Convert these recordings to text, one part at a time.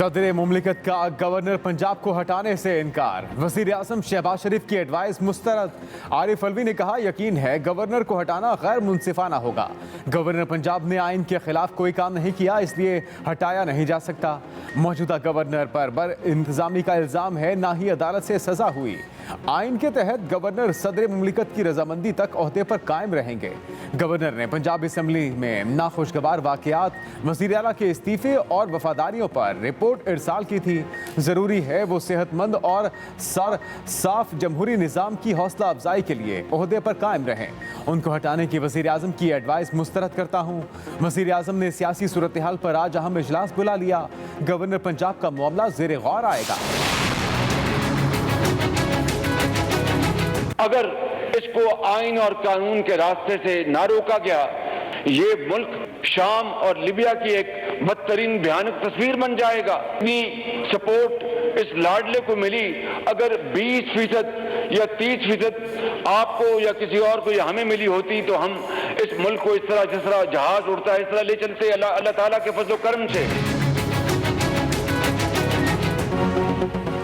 सदर मुमलिकत का गवर्नर पंजाब को हटाने से इनकार। वजीर आजम शहबाज शरीफ की एडवाइस मुस्तरद। आरिफ अलवी ने कहा यकीन है गवर्नर को हटाना गैर मुनसिफाना होगा। गवर्नर पंजाब ने आइन के खिलाफ कोई काम नहीं किया, इसलिए हटाया नहीं जा सकता। मौजूदा गवर्नर पर बर इंतजामी का इल्जाम है, ना ही अदालत से सजा हुई। आइन के तहत गवर्नर सदर मुमलिकत की रजामंदी तक ओहदे पर कायम रहेंगे। गवर्नर ने पंजाब असम्बली में नाखुशगवार वाकयात, वज़ीर आला के इस्तीफे और वफादारियों पर रिपोर्ट इरसाल की थी। ज़रूरी है वो सेहतमंद और साफ जमहूरी निज़ाम की हौसला अफजाई के लिए ओहदे पर कायम रहें। उनको हटाने की वज़ीर आज़म की एडवाइस मुस्तरद करता हूँ। वज़ीर आज़म ने सियासी सूरत हाल पर आज अहम इजलास बुला लिया। गवर्नर पंजाब का मामला ज़ेर गौर आएगा। अगर इसको आइन और कानून के रास्ते से ना रोका गया, ये मुल्क शाम और लिबिया की एक बदतरीन भयानक तस्वीर बन जाएगा। इतनी सपोर्ट इस लाडले को मिली, अगर 20% या 30% आपको या किसी और को या हमें मिली होती तो हम इस मुल्क को इस तरह जिस तरह जहाज उड़ता है इस तरह ले चलते अल्लाह ताला के फजल करम से।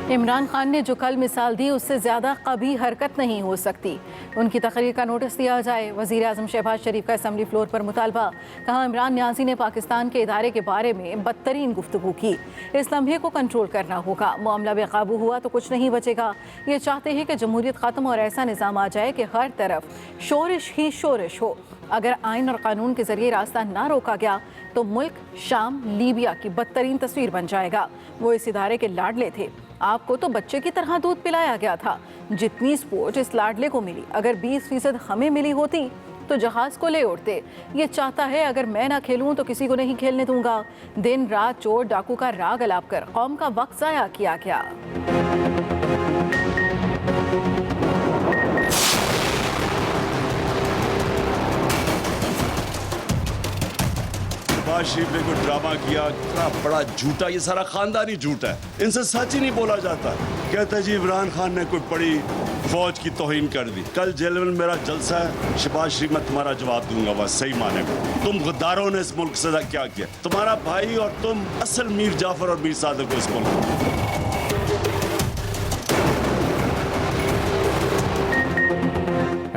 इमरान खान ने जो कल मिसाल दी उससे ज़्यादा कभी हरकत नहीं हो सकती। उनकी तकरीर का नोटिस दिया जाए। वज़ीर आज़म शहबाज शरीफ का असम्बली फ्लोर पर मुतालबा। कहा इमरान न्याजी ने पाकिस्तान के इदारे के बारे में बदतरीन गुफ्तगू की। इस लम्हे को कंट्रोल करना होगा। मामला बेकाबू हुआ तो कुछ नहीं बचेगा। ये चाहते हैं कि जमहूरियत ख़त्म और ऐसा निज़ाम आ जाए कि हर तरफ शोरिश ही शोरिश हो। अगर आइन और कानून के जरिए रास्ता ना रोका गया तो मुल्क शाम लीबिया की बदतरीन तस्वीर बन जाएगा। वो इस इदारे के लाडले थे। आपको तो बच्चे की तरह दूध पिलाया गया था। जितनी सपोर्ट इस लाडले को मिली, अगर 20% हमें मिली होती तो जहाज को ले उड़ते। ये चाहता है अगर मैं ना खेलूं तो किसी को नहीं खेलने दूंगा। दिन रात चोर डाकू का राग अलाप कर कौम का वक्त जाया किया गया। शहबाज शरीफ ने कोई ड्रामा किया, इतना बड़ा झूठा, ये सारा खानदानी झूठ है। इनसे सच ही नहीं बोला जाता। कहते जी इमरान खान ने कोई बड़ी फौज की तौहीन कर दी। कल जेल में मेरा जलसा है, शहबाज शरीफ मैं तुम्हारा जवाब दूंगा बस सही माने में। तुम गद्दारों ने इस मुल्क से क्या किया? तुम्हारा भाई और तुम असल मीर जाफर और मीर सादिक को इस मुल्क।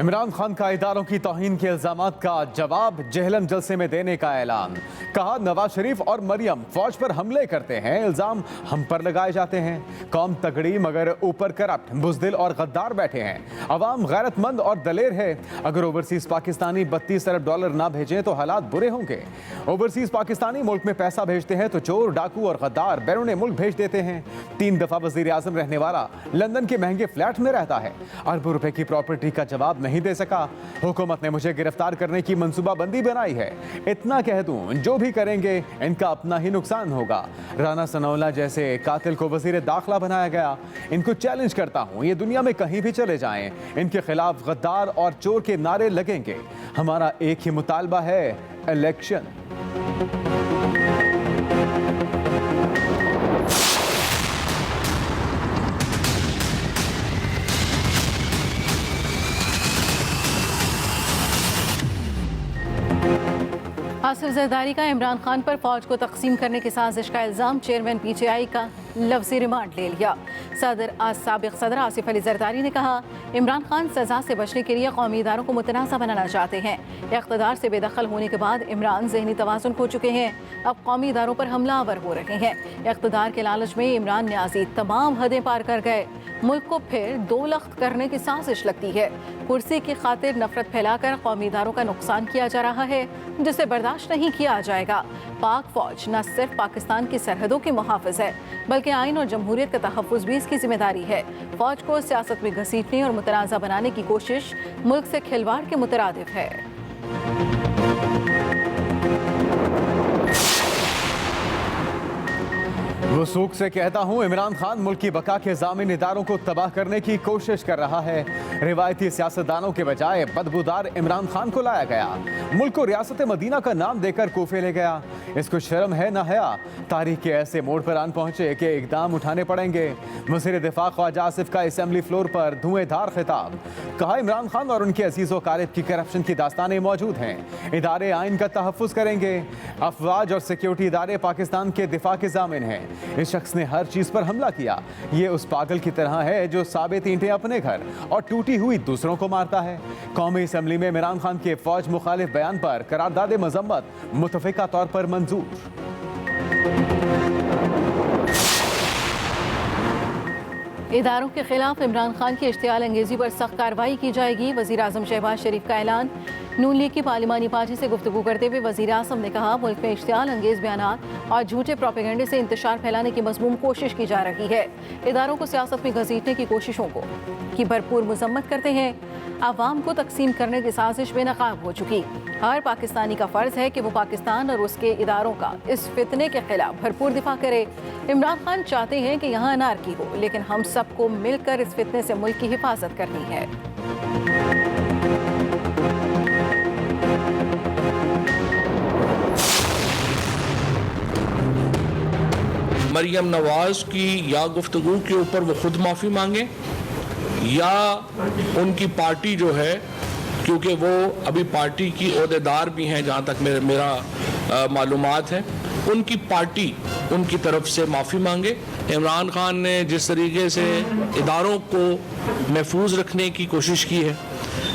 इमरान खान का इदारों की तौहीन के इल्जामात का जवाब जेहलम जलसे में देने का ऐलान। कहा नवाज शरीफ और मरियम फौज पर हमले करते हैं, इल्जाम हम पर लगाए जाते हैं। कौम तगड़ी मगर ऊपर करप्ट, बुजदिल और गद्दार बैठे हैं। अवाम गैरतमंद और दलेर है। अगर ओवरसीज पाकिस्तानी 32 अरब डॉलर ना भेजें तो हालात बुरे होंगे। ओवरसीज पाकिस्तानी मुल्क में पैसा भेजते हैं तो चोर डाकू और गद्दार बैरून मुल्क भेज देते हैं। 3 दफा वजीर आजम रहने वाला लंदन के महंगे फ्लैट में रहता है। अरबों रुपए की प्रॉपर्टी का जवाब नहीं दे सका। हुकूमत ने मुझे गिरफ्तार करने की मंसूबाबंदी बनाई है। इतना कह दूं जो भी करेंगे इनका अपना ही नुकसान होगा। राना सनौला जैसे कातिल को वजीर दाखिला बनाया गया। इनको चैलेंज करता हूं, ये दुनिया में कहीं भी चले जाएं, इनके खिलाफ गद्दार और चोर के नारे लगेंगे। हमारा एक ही मुतालबा है, इलेक्शन। आसिफ जरदारी का इमरान खान पर फौज को तकसीम करने की साजिश का इल्ज़ाम। चेयरमैन PTI का लफ्ज़ी रिमांड ले लिया। साबिक़ सदर आसिफ अली जरदारी ने कहा इमरान खान सज़ा से बचने के लिए कौमी इदारों को मुतनाज़ा बनाना चाहते हैं। इक़्तिदार से बेदखल होने के बाद इमरान ज़हनी तवाज़ुन खो चुके हैं। अब कौमी इदारों पर हमलावर हो रहे हैं। इक़्तिदार के लालच में इमरान न्याजी तमाम हदें पार कर गए। मुल्क को फिर 2 लख्त करने की साजिश लगती है। कुर्सी की खातिर नफरत फैलाकर कौमी इदारों का नुकसान किया जा रहा है, जिसे बर्दाश्त नहीं किया जाएगा। पाक फौज न सिर्फ पाकिस्तान की सरहदों की मुहाफ़िज़ है बल्कि आइन और जमहूरियत का तहफ़्फ़ुज़ भी इसकी जिम्मेदारी है। फौज को सियासत में घसीटने और मुतनाज़ा बनाने की कोशिश मुल्क से खिलवाड़ के मुतरादिफ है। वसूख से कहता हूं इमरान खान मुल्क की बका के ज़ामिन इदारों को तबाह करने की कोशिश कर रहा है। रिवायती सियासतदानों के बजाय बदबूदार इमरान खान को लाया गया। मुल्क को रियासत मदीना का नाम देकर कोफे ले गया। इसको शर्म है ना हया? तारीख के ऐसे मोड़ पर आन पहुंचे कि इकदाम उठाने पड़ेंगे। वज़ीर दिफा ख्वाजा आसिफ का असम्बली फ्लोर पर धुएंधार खिताब। कहा इमरान खान और उनके अजीज़ व क़ारिब की करप्शन की दास्तानें मौजूद हैं। इदारे आइन का तहफ़्फ़ुज़ करेंगे। अफवाज और सिक्योरिटी इदारे पाकिस्तान के दिफा के ज़ामिन हैं। इस शख्स ने हर चीज पर हमला किया। ये उस पागल की तरह है जो साबित ईंटें अपने घर और टूटी हुई दूसरों को मारता है। कौमी असम्बली में इमरान खान के फौज मुखालिफ बयान पर करारदाद मजम्मत मुतफिका तौर पर मंजूर। इदारों के खिलाफ इमरान खान की इश्तियाल अंगेजी पर सख्त कार्रवाई की जाएगी। वज़ीर आज़म शहबाज शरीफ का ऐलान। नून लीग की पार्लिमानी पार्टी से गुफ्तगू करते हुए वज़ीर आज़म ने कहा, मुल्क में इश्तियाल अंगेज बयानात और झूठे प्रोपेगेंडे से इंतशार फैलाने की मज़मूम कोशिश की जा रही है। इदारों को सियासत में घसीटने की कोशिशों की भरपूर मजम्मत करते हैं। आवाम को तकसीम करने की साजिश बेनकाब हो चुकी। हर पाकिस्तानी का फ़र्ज है कि वो पाकिस्तान और उसके इदारों का इस फितने के खिलाफ भरपूर दिफा करे। इमरान खान चाहते हैं कि यहाँ अनारकी हो, लेकिन हम सबको मिलकर इस फितने से मुल्क की हिफाजत करनी है। मरियम नवाज की या गुफ्तगू के ऊपर वो खुद माफ़ी मांगे या उनकी पार्टी जो है, क्योंकि वो अभी पार्टी की ओहदेदार भी हैं जहाँ तक मेरा मालूमात है, उनकी पार्टी उनकी तरफ से माफ़ी मांगे। इमरान खान ने जिस तरीके से इदारों को महफूज रखने की कोशिश की है,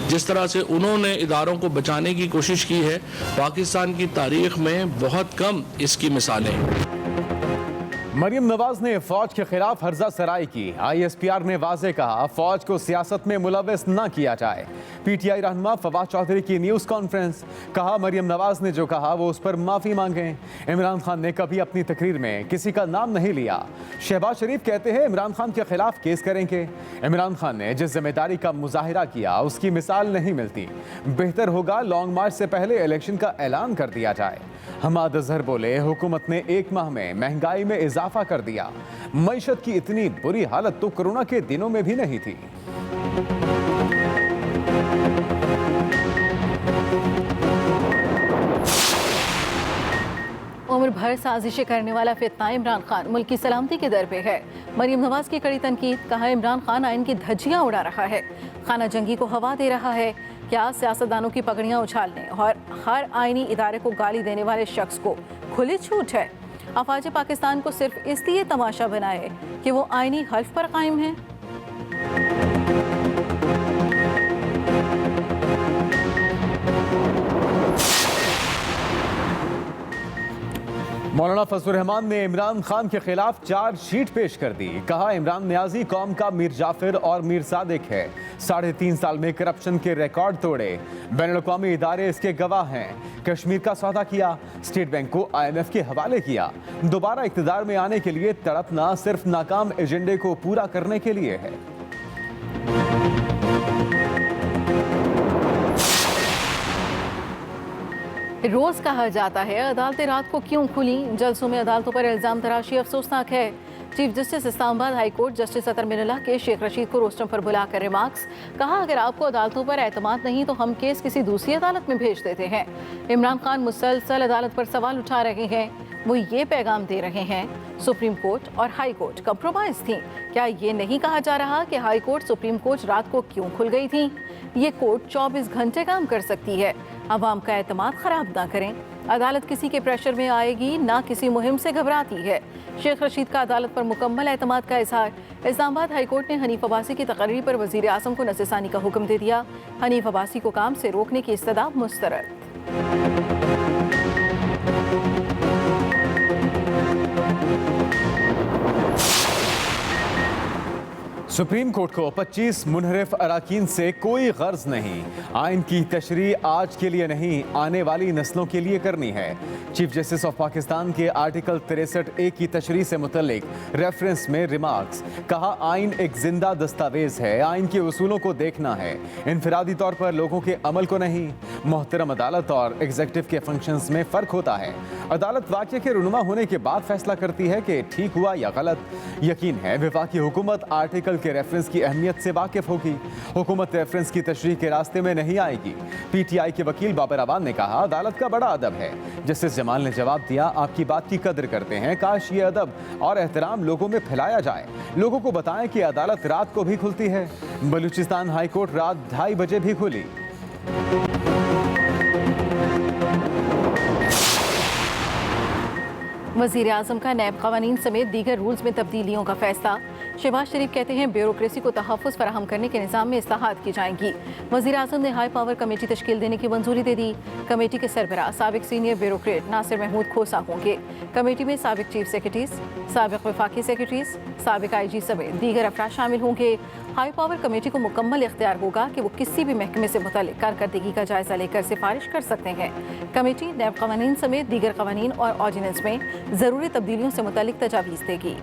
जिस तरह से उन्होंने इदारों को बचाने की कोशिश की है, पाकिस्तान की तारीख में बहुत कम इसकी मिसालें हैं। मरियम नवाज ने फौज के खिलाफ हर्जा सराई की। ISPR ने वाजे कहा, फौज को सियासत में मुलव्वस न किया जाए। PTI रहनुमा फवाद चौधरी की न्यूज़ कॉन्फ्रेंस। कहा, मरियम नवाज ने जो कहा वो उस पर माफ़ी मांगे। इमरान खान ने कभी अपनी तकरीर में किसी का नाम नहीं लिया। शहबाज शरीफ कहते हैं इमरान खान के खिलाफ केस करेंगे। इमरान खान ने जिस जिम्मेदारी का मुजाहिरा किया उसकी मिसाल नहीं मिलती। बेहतर होगा लॉन्ग मार्च से पहले इलेक्शन का ऐलान कर दिया जाए। हमाद अजहर बोले, हुकूमत ने 1 माह में महंगाई में इजाफा कर दिया। मईशत की इतनी बुरी हालत तो कोरोना के दिनों में भी नहीं थी। उम्र भर साजिशें करने वाला फितना इमरान खान मुल्क की सलामती के दर पे है। मरियम नवाज की कड़ी तनकीद। कहा, इमरान खान आइन की धज्जियां उड़ा रहा है, खाना जंगी को हवा दे रहा है। क्या सियासतदानों की पगड़ियां उछालने और हर आइनी इदारे को गाली देने वाले शख्स को खुली छूट है? अफवाज पाकिस्तान को सिर्फ इसलिए तमाशा बनाए कि वो आइनी हल्फ पर कायम है। मौलाना फजलुर रहमान ने इमरान खान के खिलाफ चार्जशीट पेश कर दी। कहा, इमरान नियाजी कौम का मीर जाफिर और मीर सादिक है। 3.5 साल में करप्शन के रिकॉर्ड तोड़े। बैनुल-अक़वामी इदारे इसके गवाह हैं। कश्मीर का सौदा किया, स्टेट बैंक को IMF के हवाले किया। दोबारा इक़्तिदार में आने के लिए तड़पना सिर्फ नाकाम एजेंडे को पूरा करने के लिए है। रोज कहा जाता है अदालतें रात को क्यों खुली। जलसों में अदालतों पर इल्जाम तराशी अफसोसनाक है। Chief justice Islamabad high court justice Athar Minallah के शेख रशीद को रोस्टम पर बुलाकर रिमार्क्स। कहा, अगर आपको अदालतों पर एतमाद नहीं तो हम केस किसी दूसरी अदालत में भेज देते हैं। इमरान खान मुसलसल अदालत पर सवाल उठा रहे हैं। वो ये पैगाम दे रहे हैं सुप्रीम कोर्ट और हाई कोर्ट कंप्रोमाइज थी। क्या ये नहीं कहा जा रहा कि हाई कोर्ट सुप्रीम कोर्ट रात को क्यों खुल गई थी? ये कोर्ट 24 घंटे काम कर सकती है। अवाम का एतमाद खराब ना करें। अदालत किसी के प्रेशर में आएगी, ना किसी मुहिम से घबराती है। शेख रशीद का अदालत पर मुकम्मल एतमाद का इजहार। इस्लामाबाद हाई कोर्ट ने हनीफ अब्बासी की तकरीर पर वज़ीर आज़म को नज़रसानी का हुक्म दे दिया। हनीफ अब्बासी को काम से रोकने की इस्तदा मुस्तरद। सुप्रीम कोर्ट को 25 मुनहरिफ अराकीन से कोई गर्ज नहीं। आइन की तशरीह आज के लिए नहीं, आने वाली नस्लों के लिए करनी है। चीफ जस्टिस ऑफ पाकिस्तान के आर्टिकल 63A की तशरीह से मुतल्लिक रेफरेंस में रिमार्क्स। कहा, आइन एक जिंदा दस्तावेज है, आइन के उसूलों को देखना है, इनफरादी तौर पर लोगों के अमल को नहीं। मोहतरम, अदालत और एग्जीक्यूटिव के फंक्शंस में फ़र्क होता है। अदालत वाक़े के रुनुमा होने के बाद फैसला करती है कि ठीक हुआ या गलत। यकीन है वफाकी हुकूमत आर्टिकल के रेफरेंस की अहमियत से वाकिफ होगी। हुकूमत रेफरेंस की तशरीह के रास्ते में नहीं आएगी। PTI के वकील बाबर अवान ने कहा, अदालत का बड़ा अदब है। जस्टिस जमाल ने जवाब दिया, आपकी बात की कदर करते हैं, काश ये अदब और एहतराम लोगों में फैलाया जाए। लोगों को बताएं कि अदालत रात को भी खुलती है। बलूचिस्तान हाई कोर्ट रात 2:30 बजे भी खुली। वजीर आजम का नैब कवानीन समेत दीगर रूल्स में तब्दीलियों का फैसला। शहबाज शरीफ कहते हैं ब्यूरोक्रेसी को तहफ़्फ़ुज़ फराहम करने के निज़ाम में इस्लाहात की जाएंगी। वजीर आजम ने हाई पावर कमेटी तश्कील देने की मंजूरी दे दी। कमेटी के सरबराह साबिक सीनियर ब्यूरोक्रेट नासिर महमूद खोसा होंगे। कमेटी में साबिक चीफ सेक्रेटरीज, साबिक वफाकी सेक्रेटरीज, साबिक IG समेत दीगर अफराद शामिल होंगे। हाई पावर कमेटी को मुकम्मल इख्तियार होगा कि वो किसी भी महकमे से मुताल्लिक़ कारकर्दगी का जायजा लेकर सिफारिश कर सकते हैं। कमेटी नैब कवानीन समेत दीगर कवानीन और ऑर्डिनेंस में ज़रूरी तब्दीलियों से मुताल्लिक़ तजावीज़ देगी।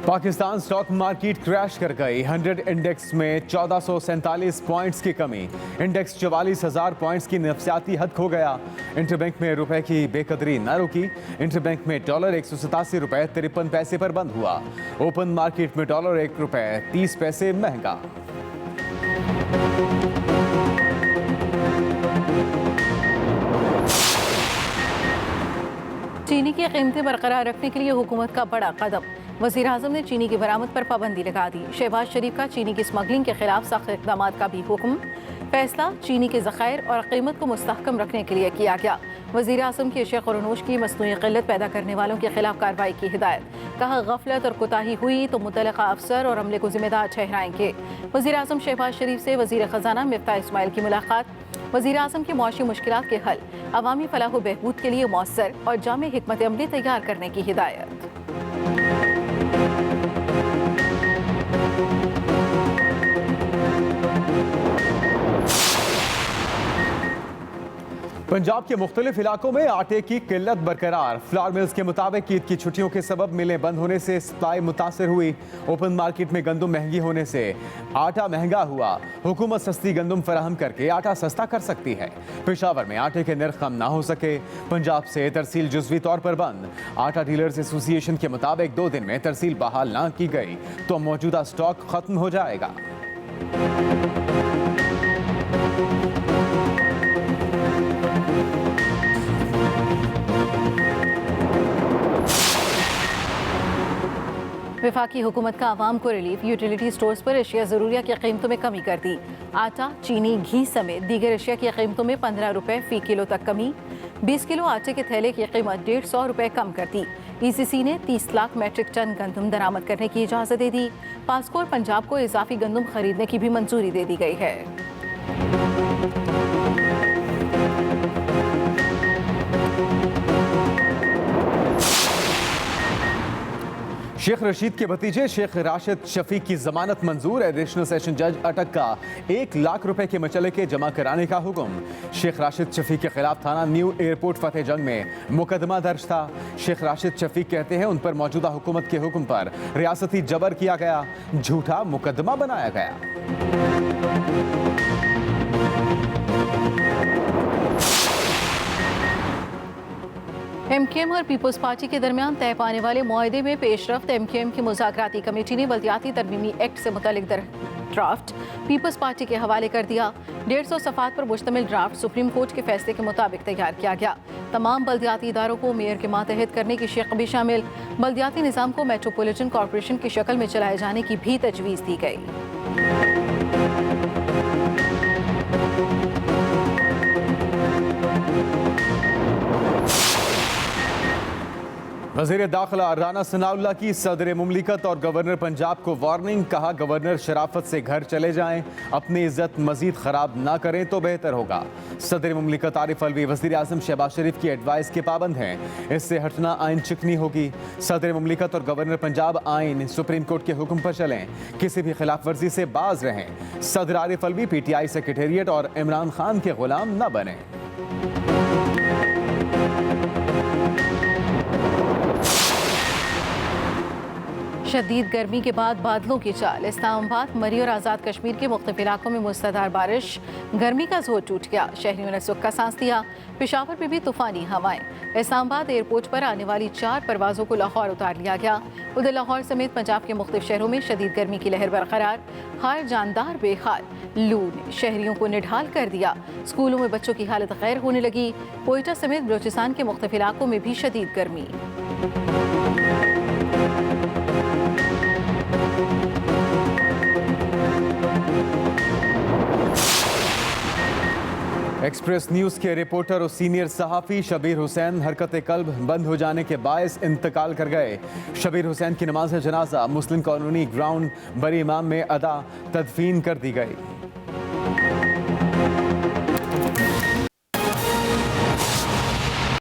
पाकिस्तान स्टॉक मार्केट क्रैश कर गई। 100 इंडेक्स में 1447 पॉइंट्स की कमी। इंडेक्स 44,000 पॉइंट्स की नफसियाती हद खो गया। इंटरबैंक में रुपए की बेकदरी न रुकी। इंटरबैंक में डॉलर 187 रुपए 53 पैसे पर बंद हुआ। ओपन मार्केट में डॉलर 1 रुपए 30 पैसे महंगा। चीनी की कीमतें बरकरार रखने के लिए हुकूमत का बड़ा कदम। वज़ीर आज़म ने चीनी की बरामद पर पाबंदी लगा दी। शहबाज शरीफ का चीनी की स्मगलिंग के खिलाफ सख्त इक़दाम का भी हुक्म। फैसला चीनी के ज़खायर और कीमत को मुस्तहकम रखने के लिए किया गया। वज़ीर आज़म की अशिया ख़ुरनोश की मसनूई क़िल्लत पैदा करने वालों के खिलाफ कार्रवाई की हिदायत। कहा गफलत और कोताही हुई तो मुतल्लिक़ा अफसर और अमले को जिम्मेदार ठहराएंगे। वज़ीर आज़म शहबाज शरीफ से वज़ीर ख़ज़ाना मिफ्ताह इस्माइल की मुलाकात। वज़ीर आज़म की मुआशी मुश्किलात के हल, अवामी फलाह व बहबूद के लिए मौसर और जामे हिकमत अमली तैयार करने की हिदायत। पंजाब के मुख्तलिफ इलाकों में आटे की किल्लत बरकरार। फ्लावर मिल्स के मुताबिक ईद की छुट्टियों के सबब मिलें बंद होने से सप्लाई मुतासर हुई। ओपन मार्केट में गंदम महंगी होने से आटा महंगा हुआ। हुकूमत सस्ती गंदम फराहम करके आटा सस्ता कर सकती है। पेशावर में आटे के नर्ख कम ना हो सके। पंजाब से तरसील जुज़वी तौर पर बंद। आटा डीलर्स एसोसिएशन के मुताबिक 2 दिन में तरसील बहाल ना की गई तो मौजूदा स्टॉक खत्म हो जाएगा। वफाकी हुकूमत का आवाम को रिलीफ। यूटिलिटी स्टोर्स पर अशिया ज़रूरिया की कीमतों में कमी कर दी। आटा, चीनी, घी समेत दीगर अशिया की कीमतों में 15 रुपए फ़ी किलो तक कमी। 20 किलो आटे के थैले की कीमत 150 रुपए कम कर दी। ECC ने 30 लाख मैट्रिक टन गंदम दरामद करने की इजाज़त दे दी। पासको और पंजाब को इजाफी गंदम खरीदने की भी मंजूरी दे दी गई है। शेख रशीद के भतीजे शेख राशिद शफीक की जमानत मंजूर। एडिशनल सेशन जज अटक का 1 लाख रुपए के मचलके जमा कराने का हुक्म। शेख राशिद शफीक के खिलाफ थाना न्यू एयरपोर्ट फतेह जंग में मुकदमा दर्ज था। शेख राशिद शफीक कहते हैं उन पर मौजूदा हुकूमत के हुक्म पर रियासती जबर किया गया, झूठा मुकदमा बनाया गया। MKM और पीपल्स पार्टी के दरमियान तय पाने वाले मुआहदे में पेशरफ्त। MKM की मुज़ाकराती कमेटी ने बल्दियाती तरमीमी एक्ट से मुतालिक ड्राफ्ट पीपल्स पार्टी के हवाले कर दिया। 150 सफ़ात पर मुश्तमिल ड्राफ्ट सुप्रीम कोर्ट के फैसले के मुताबिक तैयार किया गया। तमाम बल्दियाती इदारों को मेयर के मातहत करने की शिक भी शामिल। बल्दियाती निज़ाम को मेट्रोपॉलिटन कॉरपोरेशन की शक्ल में चलाए जाने की भी तजवीज़ दी गई। वज़ीर दाखिला राना सनाउल्लाह की सदर मुमलिकत और गवर्नर पंजाब को वार्निंग। कहा गवर्नर शराफत से घर चले जाएं, अपनी इज्जत मजीद ख़राब ना करें तो बेहतर होगा। सदर मुमलिकत आरिफ अलवी वज़ीर आज़म शहबाज शरीफ की एडवाइस के पाबंद हैं, इससे हटना आइन चिकनी होगी। सदर मुमलिकत और गवर्नर पंजाब आइन सुप्रीम कोर्ट के हुक्म पर चलें, किसी भी खिलाफ वर्जी से बाज रहें। सदर आरिफ अलवी PTI सेक्रेटेरिएट और इमरान खान के गुलाम न बने। शदीद गर्मी के बाद बादलों की चाल। इस्लामाबाद, मरी और आज़ाद कश्मीर के मुख्तलिफ इलाकों में मुसलधार बारिश। गर्मी का जोर टूट गया, शहरियों ने सुख का सांस लिया। पेशावर में भी तूफानी हवाएं। इस्लामाबाद एयरपोर्ट पर आने वाली 4 परवाज़ों को लाहौर उतार लिया गया। उधर लाहौर समेत पंजाब के मुख्तलिफ शहरों में शदीद गर्मी की लहर बरकरार। हार जानदार बेहाल लू ने शहरियों को निढाल कर दिया। स्कूलों में बच्चों की हालत गैर होने लगी। कोयटा समेत बलोचिस्तान के मुख्तलिफ इलाकों में भी शदीद गर्मी। एक्सप्रेस न्यूज के रिपोर्टर और सीनियर सहाफ़ी शबीर हुसैन हरकत कल्ब बंद हो जाने के बायस इंतकाल कर गए। शबीर हुसैन की नमाज जनाजा मुस्लिम कॉलोनी ग्राउंड बड़ी इमाम में अदा तदफीन कर दी गई।